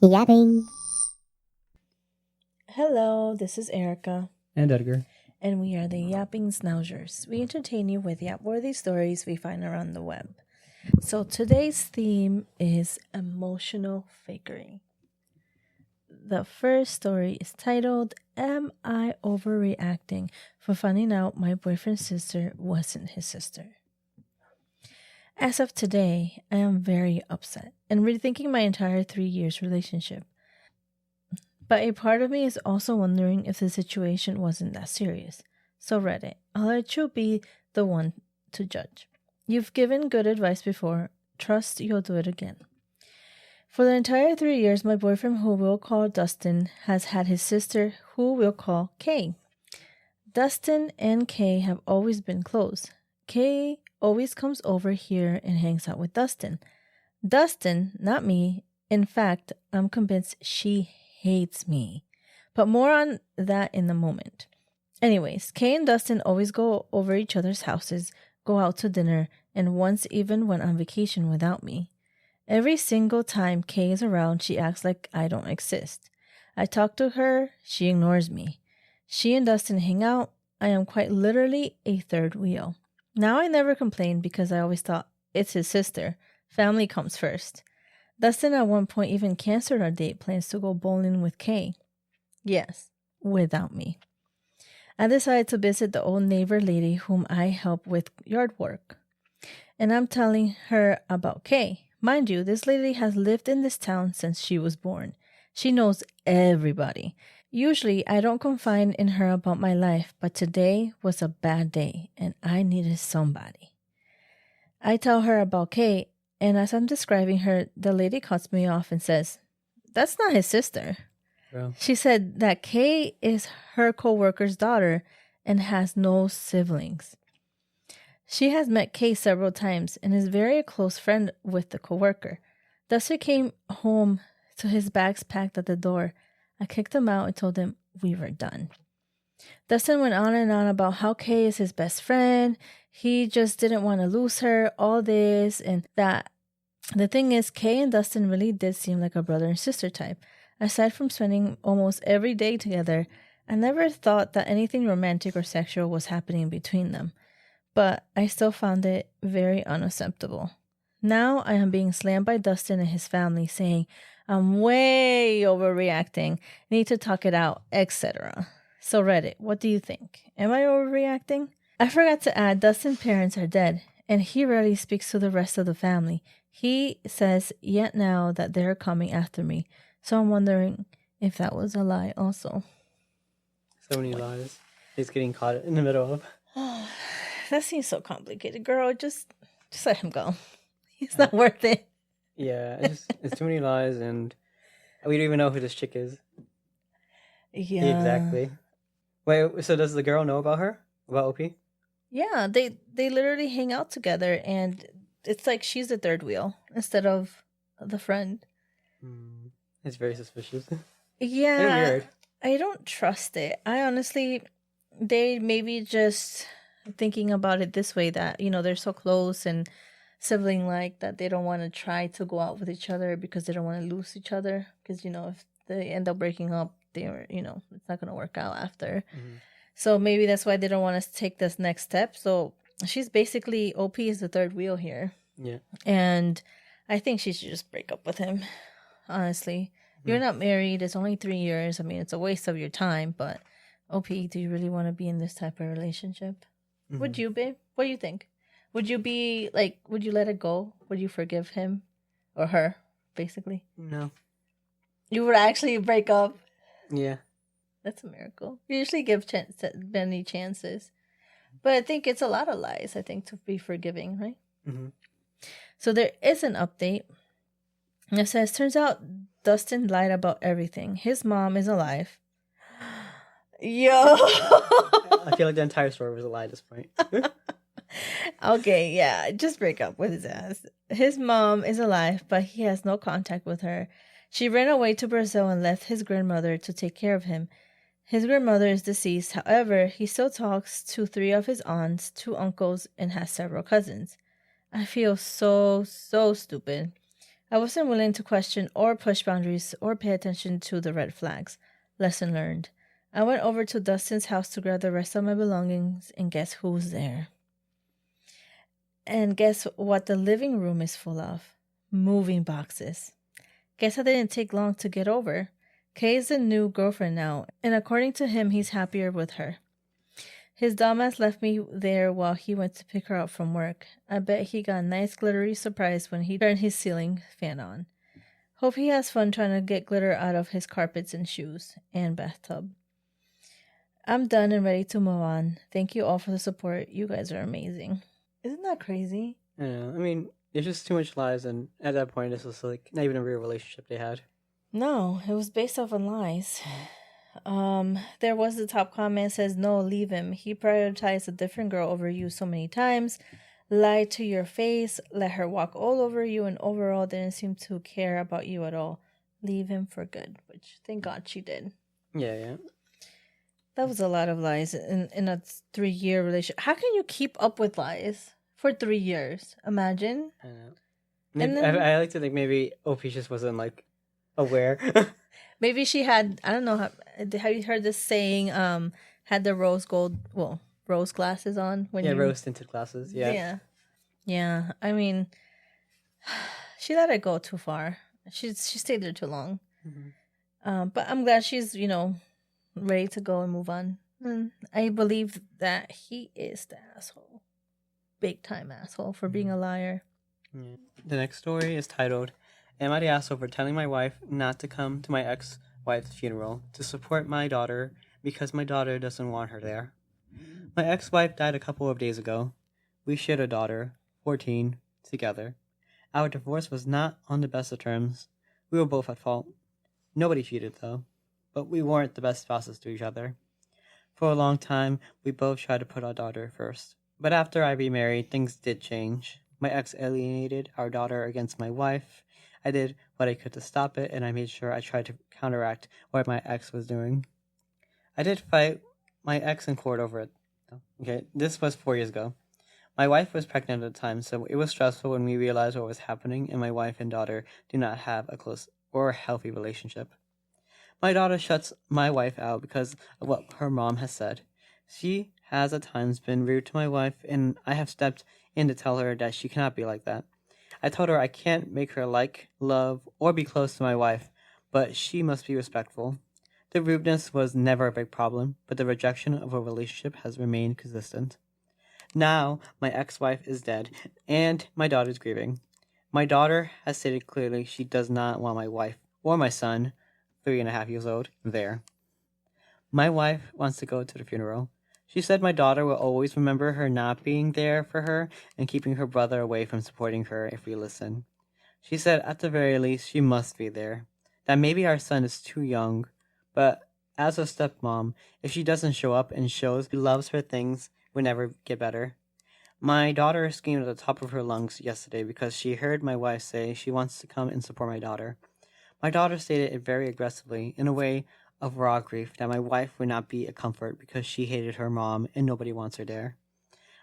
Yapping. Hello, this is Erica, And Edgar. and we are the Yapping Schnauzers. We entertain you with yap-worthy stories we find around the web. So today's theme is emotional fakery. The first story is titled, Am I Overreacting for Finding Out My Boyfriend's Sister Wasn't His Sister? As of today, I am very upset and rethinking my entire 3 years relationship. But a part of me is also wondering if the situation wasn't that serious. So Reddit, I'll let you be the one to judge. You've given good advice before. Trust you'll do it again. For the entire 3 years, my boyfriend, who we'll call Dustin, has had his sister, who we'll call Kay. Dustin and Kay have always been close. Kay always comes over here and hangs out with Dustin. Dustin, not me. In fact, I'm convinced she hates me. But more on that in a moment. Anyways, Kay and Dustin always go over each other's houses, go out to dinner, and once even went on vacation without me. Every single time Kay is around, she acts like I don't exist. I talk to her, she ignores me. She and Dustin hang out. I am quite literally a third wheel. Now I never complain because I always thought it's his sister. Family comes first. Dustin at one point even canceled our date plans to go bowling with Kay. Yes, without me. I decided to visit the old neighbor lady whom I help with yard work. And I'm telling her about Kay. Mind you, this lady has lived in this town since she was born. She knows everybody. Usually, I don't confide in her about my life, but today was a bad day, and I needed somebody. I tell her about Kay, and as I'm describing her, the lady cuts me off and says, "That's not his sister." Bro. She said that Kay is her co-worker's daughter and has no siblings. She has met Kay several times and is very close friend with the co-worker. Dustin came home to his bags packed at the door. I kicked him out and told him we were done. Dustin went on and on about how Kay is his best friend. He just didn't want to lose her, all this and that. The thing is, Kay and Dustin really did seem like a brother and sister type. Aside from spending almost every day together, I never thought that anything romantic or sexual was happening between them. But I still found it very unacceptable. Now I am being slammed by Dustin and his family saying I'm way overreacting, need to talk it out, etc. So Reddit, what do you think? Am I overreacting? I forgot to add Dustin's parents are dead, and he rarely speaks to the rest of the family. He says yet now that they're coming after me, so I'm wondering if that was a lie also. So many lies. He's getting caught in the middle of. That seems so complicated, girl. Just let him go. He's not worth it. Yeah, it's too many lies, and we don't even know who this chick is. Yeah. Exactly. Wait, so does the girl know about her? About OP? Yeah, they literally hang out together, and it's like she's the third wheel instead of the friend. It's very suspicious. Yeah. And weird. I don't trust it. I honestly, they maybe just thinking about it this way that, they're so close and sibling-like that they don't want to try to go out with each other because they don't want to lose each other. Because, if they end up breaking up, they're, it's not going to work out after. Mm-hmm. So maybe that's why they don't want to take this next step. So she's basically, OP is the third wheel here. Yeah. And I think she should just break up with him, honestly. You're not married. It's only 3 years. I mean, it's a waste of your time. But OP, do you really want to be in this type of relationship? Mm-hmm. Would you, babe? What do you think? Would you be like, would you let it go? Would you forgive him or her, basically? No. You would actually break up? Yeah. That's a miracle. You usually give many chances. But I think it's a lot of lies, I think, to be forgiving, right? Mm-hmm. So there is an update. It says, turns out Dustin lied about everything. His mom is alive. Yo! I feel like the entire story was a lie at this point. Okay, yeah, just break up with his ass. His mom is alive, but he has no contact with her. She ran away to Brazil and left his grandmother to take care of him. His grandmother is deceased. However, he still talks to 3 of his aunts, 2 uncles, and has several cousins. I feel so stupid. I wasn't willing to question or push boundaries or pay attention to the red flags. Lesson learned. I went over to Dustin's house to grab the rest of my belongings, and guess who's there? And guess what the living room is full of? Moving boxes. Guess I didn't take long to get over. Kay is a new girlfriend now, and according to him, he's happier with her. His dumbass left me there while he went to pick her up from work. I bet he got a nice glittery surprise when he turned his ceiling fan on. Hope he has fun trying to get glitter out of his carpets and shoes and bathtub. I'm done and ready to move on. Thank you all for the support. You guys are amazing. Isn't that crazy? I know. I mean, there's just too much lies, and at that point, this was like not even a real relationship they had. No, it was based off on lies. There was the top comment says, no, leave him. He prioritized a different girl over you so many times, lied to your face, let her walk all over you, and overall didn't seem to care about you at all. Leave him for good, which thank God she did. Yeah. That was a lot of lies in a 3-year relationship. How can you keep up with lies for 3 years? Imagine. I know. Maybe, I like to think maybe OP just wasn't like aware. Maybe she had, I don't know, have you heard this saying, had the rose glasses on? Rose tinted glasses, Yeah. Yeah, I mean, she let it go too far. She stayed there too long. Mm-hmm. But I'm glad she's, ready to go and move on. And I believe that he is the asshole. Big time asshole for being a liar. Yeah. The next story is titled, Am I the asshole for telling my wife not to come to my ex-wife's funeral to support my daughter because my daughter doesn't want her there? My ex-wife died a couple of days ago. We shared a daughter, 14, together. Our divorce was not on the best of terms. We were both at fault. Nobody cheated, though, but we weren't the best spouses to each other. For a long time, we both tried to put our daughter first. But after I remarried, things did change. My ex alienated our daughter against my wife. I did what I could to stop it, and I made sure I tried to counteract what my ex was doing. I did fight my ex in court over it. Okay, this was 4 years ago. My wife was pregnant at the time, so it was stressful when we realized what was happening, and my wife and daughter do not have a close or healthy relationship. My daughter shuts my wife out because of what her mom has said. She has at times been rude to my wife, and I have stepped in to tell her that she cannot be like that. I told her I can't make her like, love, or be close to my wife, but she must be respectful. The rudeness was never a big problem, but the rejection of a relationship has remained consistent. Now, my ex-wife is dead, and my daughter is grieving. My daughter has stated clearly she does not want my wife or my son, 3.5 years old, there. My wife wants to go to the funeral. She said my daughter will always remember her not being there for her and keeping her brother away from supporting her if we listen. She said at the very least she must be there. That maybe our son is too young, but as a stepmom, if she doesn't show up and shows she loves her things, we'll never get better. My daughter screamed at the top of her lungs yesterday because she heard my wife say she wants to come and support my daughter. My daughter stated it very aggressively, in a way of raw grief, that my wife would not be a comfort because she hated her mom and nobody wants her there.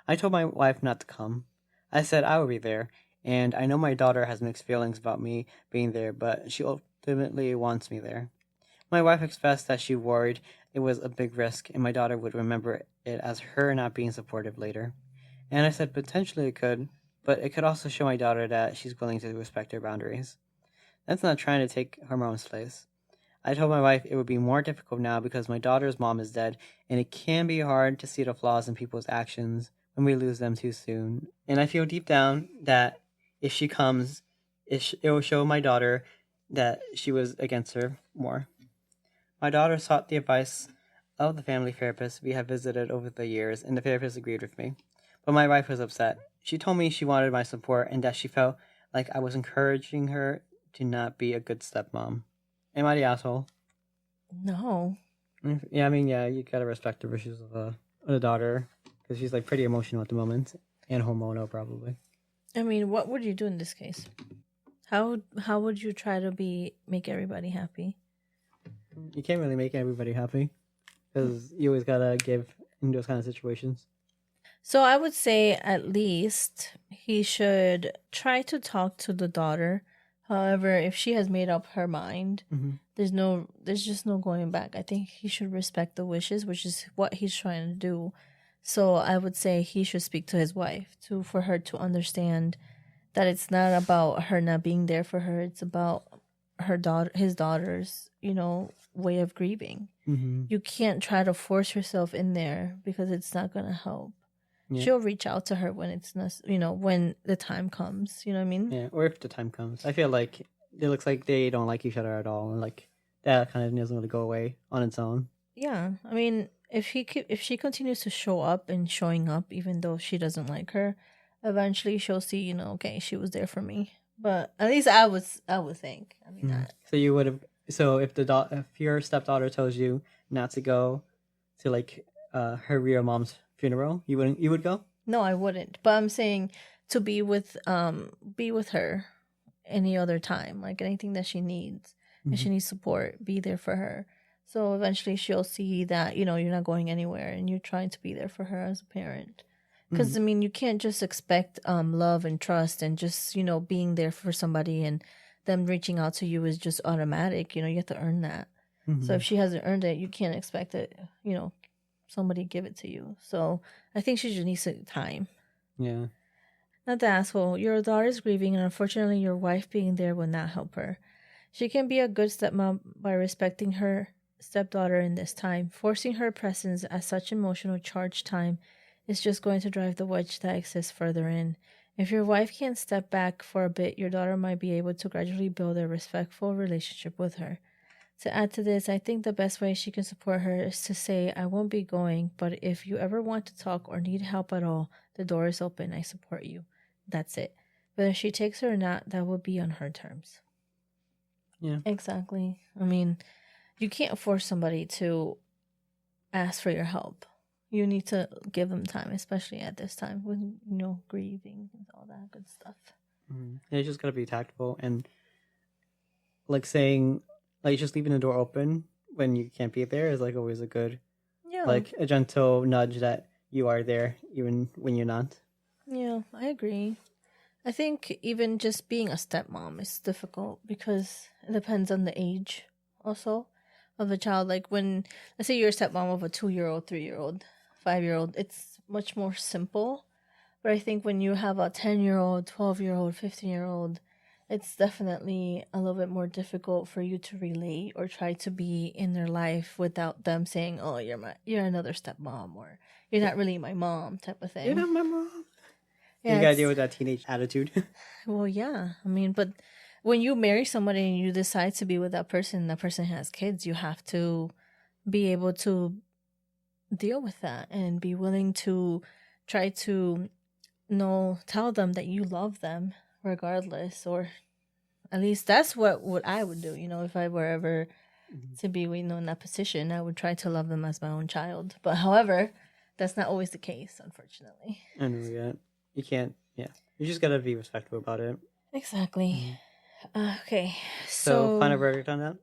I told my wife not to come. I said I will be there, and I know my daughter has mixed feelings about me being there, but she ultimately wants me there. My wife expressed that she worried it was a big risk and my daughter would remember it as her not being supportive later. And I said potentially it could, but it could also show my daughter that she's willing to respect her boundaries. That's not trying to take her mom's place. I told my wife it would be more difficult now because my daughter's mom is dead, and it can be hard to see the flaws in people's actions when we lose them too soon. And I feel deep down that if she comes, it will show my daughter that she was against her more. My daughter sought the advice of the family therapist we have visited over the years, and the therapist agreed with me. But my wife was upset. She told me she wanted my support and that she felt like I was encouraging her to not be a good stepmom. Am I the asshole? No. Yeah, I mean, yeah, you gotta respect the wishes of the daughter because she's like pretty emotional at the moment and hormonal probably. I mean, what would you do in this case? How would you try to make everybody happy? You can't really make everybody happy because you always gotta give in those kind of situations. So I would say at least he should try to talk to the daughter However, if she has made up her mind, Mm-hmm. there's just no going back. I think he should respect the wishes, which is what he's trying to do. So I would say he should speak to his wife for her to understand that it's not about her not being there for her. It's about his daughter's, way of grieving. Mm-hmm. You can't try to force yourself in there because it's not gonna help. Yeah. She'll reach out to her when it's when the time comes. You know what I mean? Yeah, or if the time comes. I feel like it looks like they don't like each other at all, and like that kind of doesn't really go away on its own. Yeah, I mean, if she continues to show up and showing up, even though she doesn't like her, eventually she'll see, okay, she was there for me. But at least I would think. I mean, So you would have. So if if your stepdaughter tells you not to go to like her real mom's funeral, you wouldn't. You would go. no, I wouldn't. But I'm saying to be with her any other time, like anything that she needs, and she needs support, be there for her. So eventually she'll see that, you're not going anywhere and you're trying to be there for her as a parent. Because, I mean, you can't just expect love and trust and just, being there for somebody and them reaching out to you is just automatic. You have to earn that. So if she hasn't earned it, you can't expect that, somebody give it to you. So I think she just needs some time. Yeah. Not the asshole. Your daughter is grieving, and unfortunately, your wife being there will not help her. She can be a good stepmom by respecting her stepdaughter in this time. Forcing her presence at such emotional charged time is just going to drive the wedge that exists further in. If your wife can't step back for a bit, your daughter might be able to gradually build a respectful relationship with her. To add to this, I think the best way she can support her is to say, I won't be going, but if you ever want to talk or need help at all, the door is open. I support you. That's it. Whether she takes it or not, that will be on her terms. Yeah. Exactly. I mean, you can't force somebody to ask for your help. You need to give them time, especially at this time when, grieving and all that good stuff. And you just gotta be tactful and like saying, like just leaving the door open when you can't be there is like always a good, like a gentle nudge that you are there even when you're not. Yeah, I agree. I think even just being a stepmom is difficult because it depends on the age also of a child. Like when, let's say you're a stepmom of a 2-year-old, 3-year-old, 5-year-old, it's much more simple. But I think when you have a 10-year-old, 12-year-old, 15-year-old, it's definitely a little bit more difficult for you to relate or try to be in their life without them saying, "Oh, you're another stepmom," or "You're not really my mom," type of thing. You're not my mom. Yeah, you gotta deal with that teenage attitude. Well, yeah. I mean, but when you marry somebody and you decide to be with that person has kids, you have to be able to deal with that and be willing to try to tell them that you love them regardless, or at least that's what I would do. If I were ever to be in that position, I would try to love them as my own child. But however, that's not always the case, unfortunately. I know, yeah. You can't, yeah. You just gotta be respectful about it. Exactly. Okay, so final verdict on that?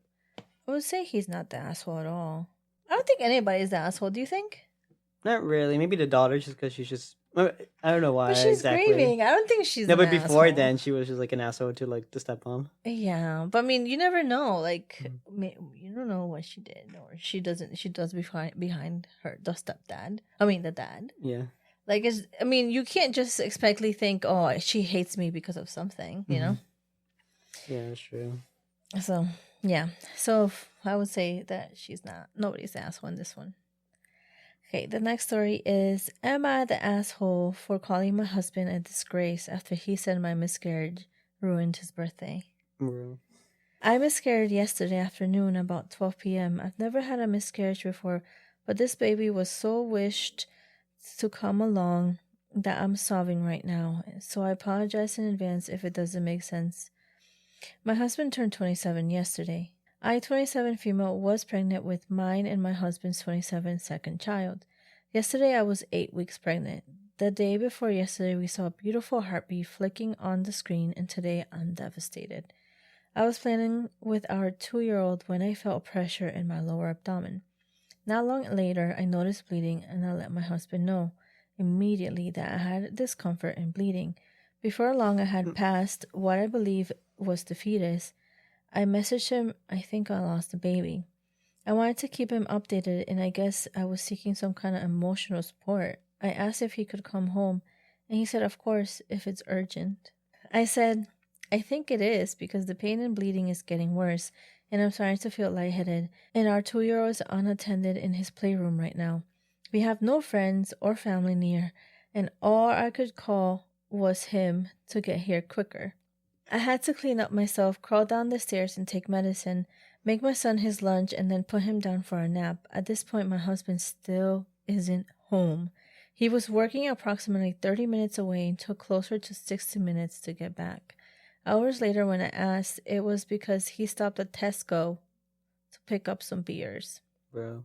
I would say he's not the asshole at all. I don't think anybody's the asshole. Do you think? Not really. Maybe the daughter, just because she's just. I don't know why. But she's exactly. grieving. I don't think she's. No, an but before asshole. then, she was just like an asshole to like the stepmom. Yeah, but I mean, you never know. Like, you don't know what she did, or she doesn't. She does behind her the stepdad. I mean, the dad. Yeah. Like, I mean, you can't just expectly think, oh, she hates me because of something. You know. Yeah, that's true. So yeah, so I would say that she's not. Nobody's the asshole in this one. Okay, the next story is, am I the asshole for calling my husband a disgrace after he said my miscarriage ruined his birthday? I miscarried yesterday afternoon about 12 p.m. I've never had a miscarriage before, but this baby was so wished to come along that I'm sobbing right now, so I apologize in advance if it doesn't make sense. My husband turned 27 yesterday. I, 27 female, was pregnant with mine and my husband's 27 second child. Yesterday I was 8 weeks pregnant. The day before yesterday we saw a beautiful heartbeat flicking on the screen, and today I'm devastated. I was playing with our 2-year-old when I felt pressure in my lower abdomen. Not long later I noticed bleeding, and I let my husband know immediately that I had discomfort and bleeding. Before long I had passed what I believe was the fetus. I messaged him, I think I lost the baby. I wanted to keep him updated, and I guess I was seeking some kind of emotional support. I asked if he could come home, and he said, of course, if it's urgent. I said, I think it is, because the pain and bleeding is getting worse, and I'm starting to feel lightheaded, and our 2-year-old is unattended in his playroom right now. We have no friends or family near, and all I could call was him to get here quicker. I had to clean up myself, crawl down the stairs and take medicine, make my son his lunch, and then put him down for a nap. At this point, my husband still isn't home. He was working approximately 30 minutes away and took closer to 60 minutes to get back. Hours later, when I asked, it was because he stopped at Tesco to pick up some beers. Bro.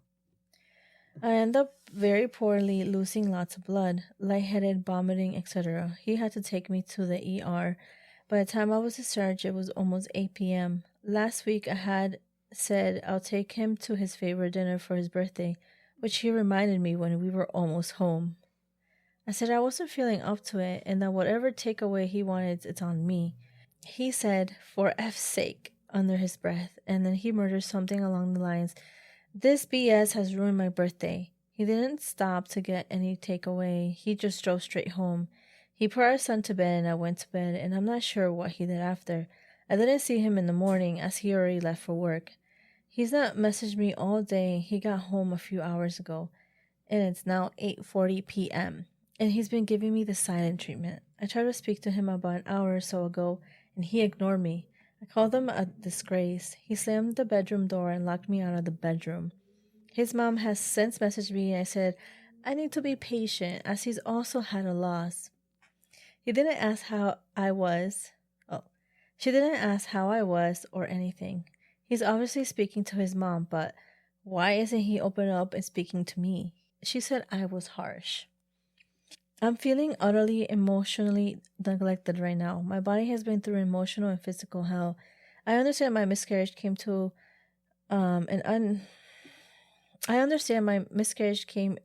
I ended up very poorly, losing lots of blood, lightheaded, vomiting, etc. He had to take me to the ER. By the time I was discharged, it was almost 8 p.m. Last week, I had said I'll take him to his favorite dinner for his birthday, which he reminded me when we were almost home. I said I wasn't feeling up to it, and that whatever takeaway he wanted, it's on me. He said, for F's sake, under his breath, and then he murmured something along the lines, this BS has ruined my birthday. He didn't stop to get any takeaway. He just drove straight home. He put our son to bed and I went to bed, and I'm not sure what he did after. I didn't see him in the morning as he already left for work. He's not messaged me all day. He got home a few hours ago, and it's now 8:40 p.m., and he's been giving me the silent treatment. I tried to speak to him about an hour or so ago, and he ignored me. I called him a disgrace. He slammed the bedroom door and locked me out of the bedroom. His mom has since messaged me, and I said, I need to be patient, as he's also had a loss. He didn't ask how I was. She didn't ask how I was or anything. He's obviously speaking to his mom, but why isn't he open up and speaking to me? She said I was harsh. I'm feeling utterly emotionally neglected right now. My body has been through emotional and physical hell. I understand my miscarriage came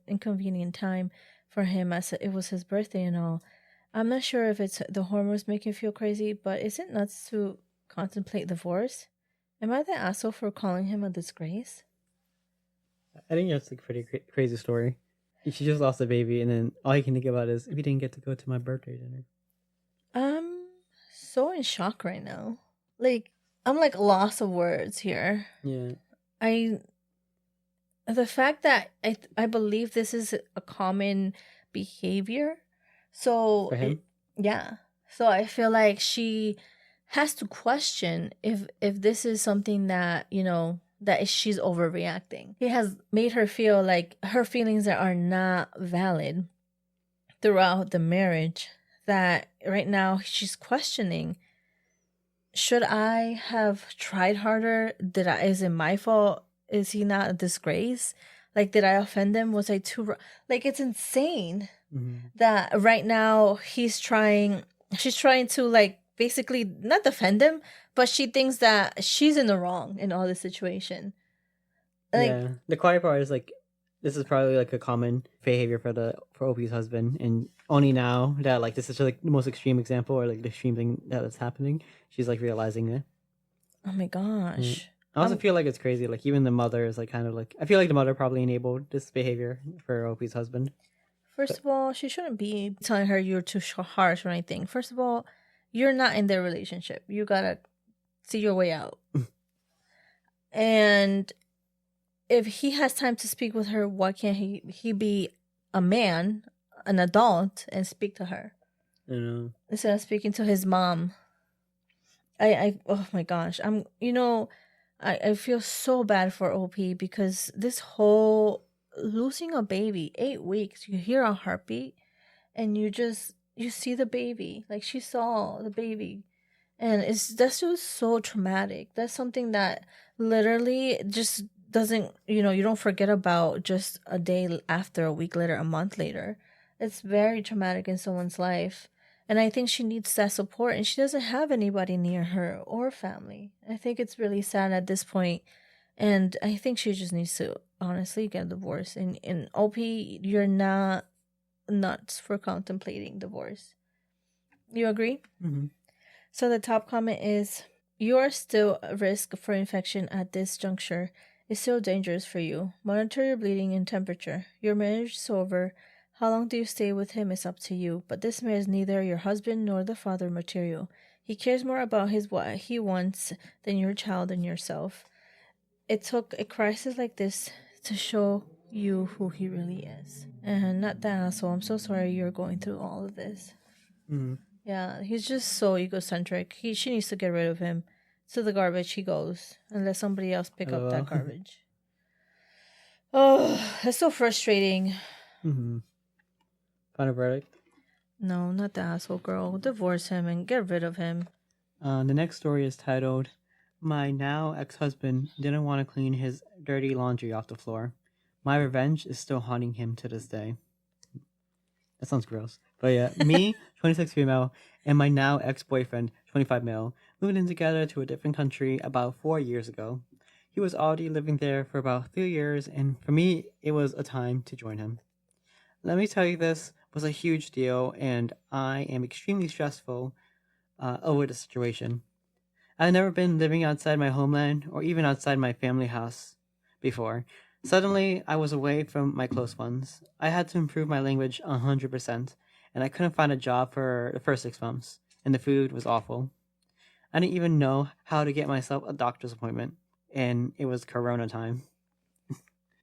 inconvenient time for him, as it was his birthday and all. I'm not sure if it's the hormones making me feel crazy, but is it nuts to contemplate divorce? Am I the asshole for calling him a disgrace? I think that's like a pretty crazy story. She just lost a baby, and then all you can think about is, we didn't get to go to my birthday dinner. I'm so in shock right now. I'm lost of words here. Yeah. The fact that I believe this is a common behavior. So For him? yeah. So I feel like she has to question if this is something that, that she's overreacting. He has made her feel like her feelings are not valid throughout the marriage, that right now she's questioning, should I have tried harder? Is it my fault? Is he not a disgrace? Did I offend him? Was I too it's insane that right now she's trying to basically not defend him, but she thinks that she's in the wrong in all this situation. Yeah, the quiet part is this is probably a common behavior for Opie's husband, and only now that this is the most extreme example, or the extreme thing that's happening, she's realizing it. Oh my gosh. Yeah. I also feel it's crazy. Even the mother is kind of I feel the mother probably enabled this behavior for Opie's husband. First of all, she shouldn't be telling her you're too harsh or anything. First of all, you're not in their relationship. You gotta see your way out. And if he has time to speak with her, why can't he be a man, an adult, and speak to her? I know. Instead of speaking to his mom. I oh my gosh. I feel so bad for OP, because this whole losing a baby, 8 weeks, you hear a heartbeat and you see the baby. She saw the baby, and that's just so traumatic. That's something that literally just doesn't, you don't forget about just a day after, a week later, a month later. It's very traumatic in someone's life. And I think she needs that support, and she doesn't have anybody near her or family. I think it's really sad at this point, and I think she just needs to honestly get a divorce. And OP, you're not nuts for contemplating divorce. You agree? Mm-hmm. So the top comment is, you are still at risk for infection at this juncture. It's still dangerous for you. Monitor your bleeding and temperature. Your marriage is over. How long do you stay with him is up to you, but this man is neither your husband nor the father material. He cares more about what he wants than your child and yourself. It took a crisis like this to show you who he really is. And not the asshole. I'm so sorry you're going through all of this. Mm. Yeah, he's just so egocentric. She needs to get rid of him. To the garbage he goes, and let somebody else pick up that garbage. Oh, it's so frustrating. Final verdict? No, not the asshole girl. Divorce him and get rid of him. The next story is titled, My Now Ex-Husband Didn't Want to Clean His Dirty Laundry Off the Floor. My revenge is still haunting him to this day. That sounds gross. But yeah, me, 26 female, and my now ex-boyfriend, 25 male, moved in together to a different country about 4 years ago. He was already living there for about 3 years, and for me, it was a time to join him. Let me tell you, this was a huge deal, and I am extremely stressful over the situation. I've never been living outside my homeland or even outside my family house before. Suddenly, I was away from my close ones. I had to improve my language 100%, and I couldn't find a job for the first 6 months, and the food was awful. I didn't even know how to get myself a doctor's appointment, and it was Corona time.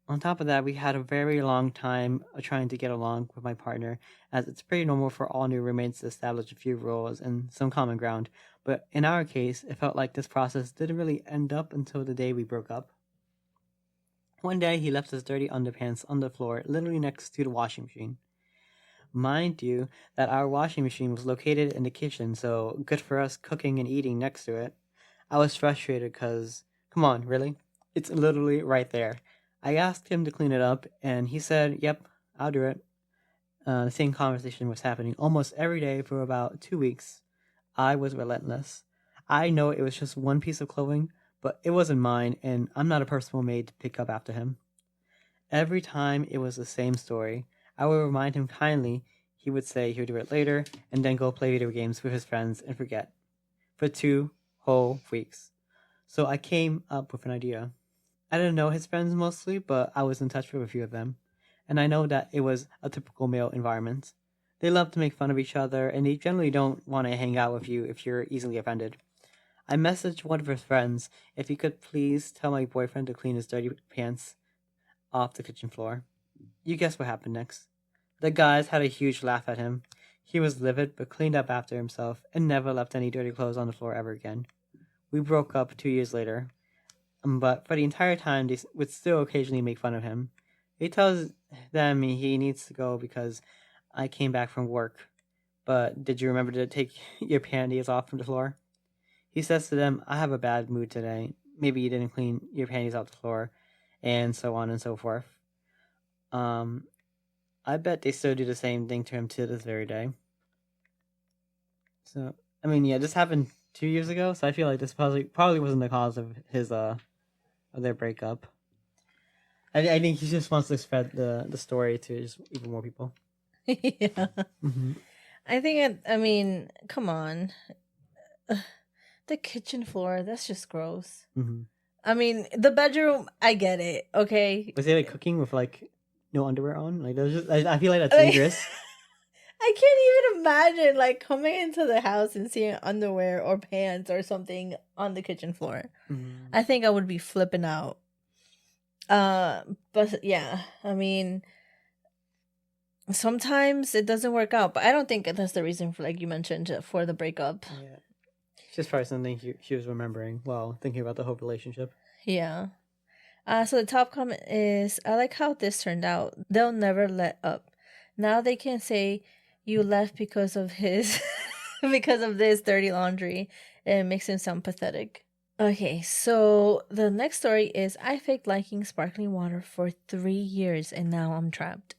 On top of that, we had a very long time trying to get along with my partner, as it's pretty normal for all new roommates to establish a few rules and some common ground, but in our case, it felt like this process didn't really end up until the day we broke up. One day, he left his dirty underpants on the floor, literally next to the washing machine. Mind you, that our washing machine was located in the kitchen, so good for us cooking and eating next to it. I was frustrated because, come on, really? It's literally right there. I asked him to clean it up, and he said, yep, I'll do it. The same conversation was happening almost every day for about 2 weeks. I was relentless. I know it was just one piece of clothing, but it wasn't mine, and I'm not a person made to pick up after him. Every time it was the same story. I would remind him kindly. He would say he would do it later, and then go play video games with his friends and forget. For 2 whole weeks. So I came up with an idea. I didn't know his friends mostly, but I was in touch with a few of them. And I know that it was a typical male environment. They love to make fun of each other, and they generally don't want to hang out with you if you're easily offended. I messaged one of his friends if he could please tell my boyfriend to clean his dirty pants off the kitchen floor. You guess what happened next. The guys had a huge laugh at him. He was livid but cleaned up after himself and never left any dirty clothes on the floor ever again. We broke up 2 years later, but for the entire time they would still occasionally make fun of him. He tells them he needs to go because I came back from work. But did you remember to take your panties off from the floor? He says to them, I have a bad mood today. Maybe you didn't clean your panties off the floor, and so on and so forth. I bet they still do the same thing to him to this very day. So, I mean, yeah, this happened 2 years ago, so I feel like this probably wasn't the cause of his of their breakup. I think he just wants to spread the story to just even more people. Yeah. Mm-hmm. I think I mean, come on. The kitchen floor, that's just gross. Mm-hmm. I mean, the bedroom, I get it, okay? Was he like cooking with like no underwear on? Like, that was just, I feel like that's dangerous. I can't even imagine like coming into the house and seeing underwear or pants or something on the kitchen floor. Mm-hmm. I think I would be flipping out. But yeah, I mean, sometimes it doesn't work out, but I don't think that's the reason for, like you mentioned, for the breakup. Yeah. It's just probably something she was remembering while thinking about the whole relationship. Yeah. So the top comment is, I like how this turned out. They'll never let up. Now they can say you left because of his because of this dirty laundry. It makes him sound pathetic. Okay, so the next story is, I faked liking sparkling water for 3 years and now I'm trapped.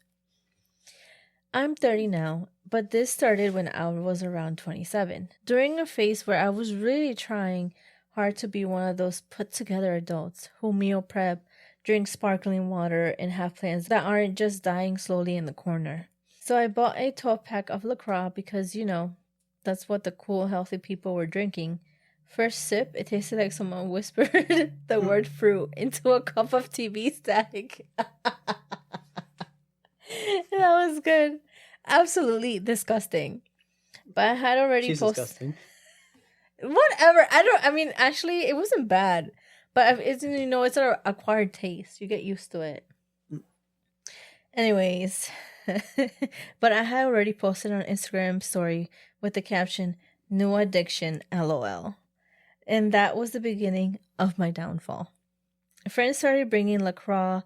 I'm 30 now, but this started when I was around 27. During a phase where I was really trying hard to be one of those put-together adults who meal prep, drink sparkling water, and have plans that aren't just dying slowly in the corner. So I bought a 12-pack of LaCroix because, the That's what the cool, healthy people were drinking. First sip, it tasted like someone whispered the word fruit into a cup of TV static. That was good. Absolutely disgusting. But I had already posted. Disgusting. Whatever. Actually, it wasn't bad. But it's it's an acquired taste. You get used to it. Anyways. But I had already posted on Instagram story with the caption, "New addiction, LOL." And that was the beginning of my downfall. Friends started bringing LaCroix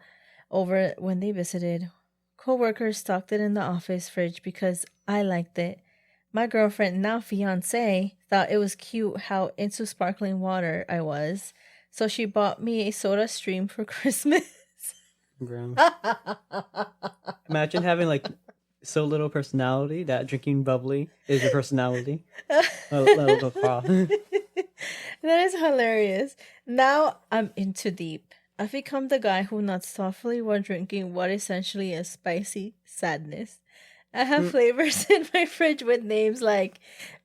over when they visited. Co-workers stocked it in the office fridge because I liked it. My girlfriend, now fiance, thought it was cute how into sparkling water I was. So she bought me a soda stream for Christmas. Imagine having like so little personality that drinking bubbly is your personality. That is hilarious. Now I'm into deep. I've become the guy who nods softly while drinking what essentially is spicy sadness. I have flavors in my fridge with names like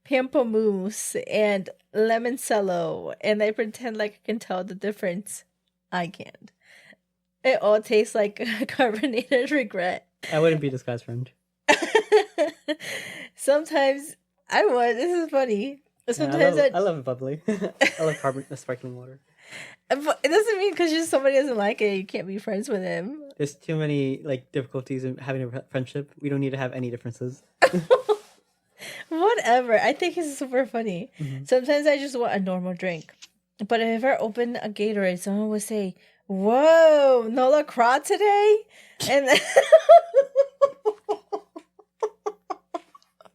Pamplemousse and Lemoncello, and I pretend like I can tell the difference. I can't. It all tastes like carbonated regret. I wouldn't be this guy's friend. Sometimes I would. This is funny. Sometimes I love bubbly. I love sparkling water. But it doesn't mean because somebody doesn't like it, you can't be friends with him. There's too many difficulties in having a friendship. We don't need to have any differences. Whatever. I think he's super funny. Mm-hmm. Sometimes I just want a normal drink. But if I open a Gatorade, someone would say, "Whoa, no LaCroix today?" And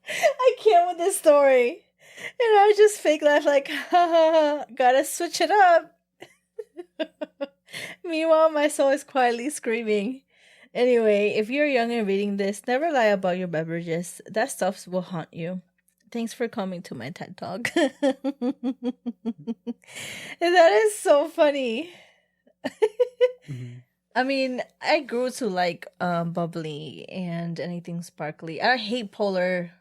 I can't with this story. And I just fake laugh like, "Ha ha ha, gotta switch it up." Meanwhile, my soul is quietly screaming. Anyway, if you're young and reading this, never lie about your beverages. That stuff will haunt you. Thanks for coming to my TED Talk. That is so funny. I mean, I grew to like bubbly and anything sparkly. I hate polar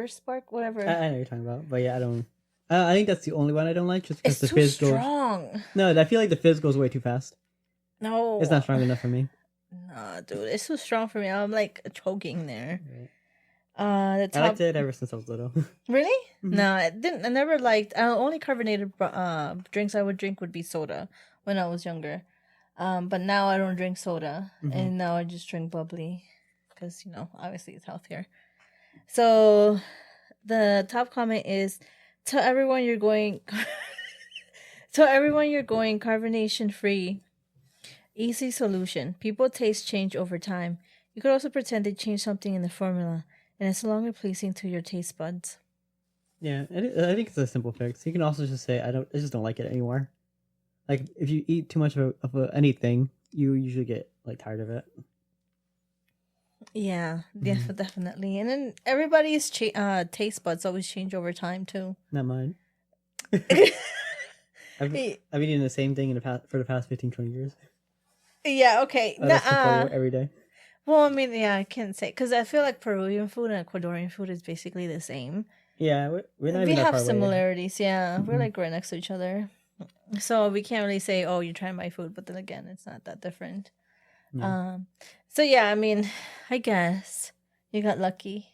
spark, whatever. I know what you're talking about, but yeah, I don't. I think that's the only one I don't like, just because the too fizz strong. goes. No, I feel like the fizz goes way too fast. No, it's not strong enough for me. Nah, dude, it's too strong for me. I'm like choking there. Right. I liked it ever since I was little. Really? Mm-hmm. No, I didn't. I never liked. Only carbonated drinks I would drink would be soda when I was younger. But now I don't drink soda, and now I just drink bubbly, because obviously it's healthier. So, the top comment is, "Tell everyone you're going carbonation free. Easy solution. People taste change over time. You could also pretend they changed something in the formula, and it's no longer pleasing to your taste buds." Yeah, I think it's a simple fix. You can also just say, I just don't like it anymore. Like, if you eat too much of anything, you usually get tired of it. Yeah, definitely. And then everybody's taste buds always change over time too. Not mine. I've been eating the same thing for the past 15, 20 years. Yeah, okay. Every day. Well, I mean, yeah, I can't say, because I feel like Peruvian food and Ecuadorian food is basically the same. Yeah, we're not even that far away. We have similarities, yeah. We're like right next to each other. So we can't really say, "Oh, you try my food," but then again, it's not that different. So yeah, I mean, I guess you got lucky.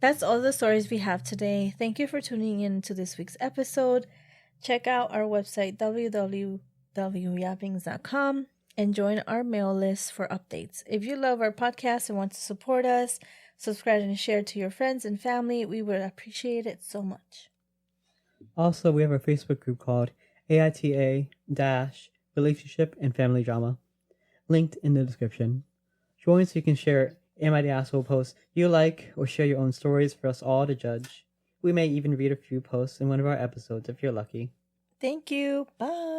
That's all the stories we have today. Thank you for tuning in to this week's episode. Check out our website, www.yappings.com, and join our mail list for updates. If you love our podcast and want to support us, subscribe and share to your friends and family. We would appreciate it so much. Also, we have a Facebook group called AITA-Relationship and Family Drama, linked in the description. Join so you can share Am I the Asshole posts you like, or share your own stories for us all to judge. We may even read a few posts in one of our episodes if you're lucky. Thank you. Bye.